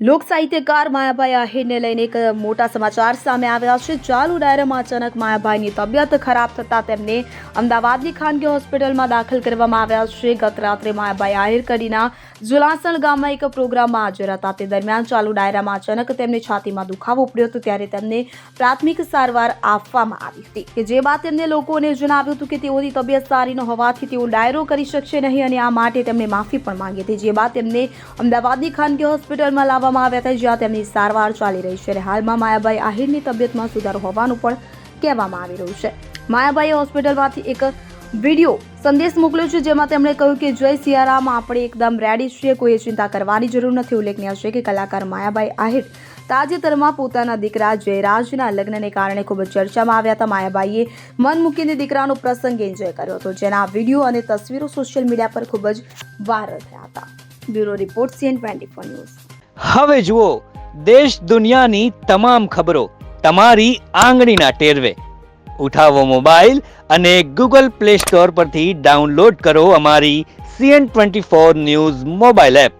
લોક સાહિત્યકાર માયાભાઈ આહિરને લઈને એક મોટા સમાચાર સામે આવ્યા છે। ચાલુ ડાયરામાં અચાનક માયાભાઈની તબિયત ખરાબ થતાં તેમને અમદાવાદની ખાનગી હોસ્પિટલમાં દાખલ કરવામાં આવ્યા છે। ગત રાત્રે માયાભાઈ આહિર કડીના ઝુલાસણ ગામમાં એક પ્રોગ્રામમાં હાજર હતા। તે દરમિયાન ચાલુ ડાયરામાં અચાનક તેમને છાતીમાં દુખાવો પડ્યો હતો, ત્યારે તેમને પ્રાથમિક સારવાર આપવામાં આવી હતી, કે જે બાદ તેમને લોકોને જણાવ્યું હતું કે તેઓની તબિયત સારી ન હોવાથી તેઓ ડાયરો કરી શકશે નહીં અને આ માટે તેમણે માફી પણ માંગી હતી। જે બાદ તેમને અમદાવાદની ખાનગી હોસ્પિટલમાં લાવવામાં આવ્યા હતા, જ્યાં તેમની સારવાર ચાલી રહી છે। હાલમાં માયાભાઈ આહિરની તબિયતમાં સુધારો હોવાનું પણ કહેવામાં આવી રહ્યું છે। માયાભાઈએ હોસ્પિટલમાંથી એક વિડીયો સંદેશ મોકલ્યો છે, જેમાં તેમણે કહ્યું કે જય સિયારામ, આપણે એકદમ રેડી છીએ, કોઈએ ચિંતા કરવાની જરૂર નથી। ઉલ્લેખનીય છે કે કલાકાર માયાભાઈ આહિર તાજેતરમાં પોતાના દીકરા જયરાજના લગ્નને કારણે ખૂબ જ ચર્ચામાં આવ્યા હતા। માયાભાઈએ મન મૂકીને દીકરાનો પ્રસંગ એન્જોય કર્યો હતો, જેના વિડીયો અને તસવીરો સોશિયલ મીડિયા પર ખૂબ જ વાયરલ થયા હતા। Bureau report CN24 news. હવે જુઓ દેશ દુનિયાની તમામ ખબરો તમારી આંગળીના ટેરવે। ઉઠાવો મોબાઈલ અને Google Play Store પરથી ડાઉનલોડ કરો અમારી CN24 ન્યૂઝ મોબાઈલ એપ।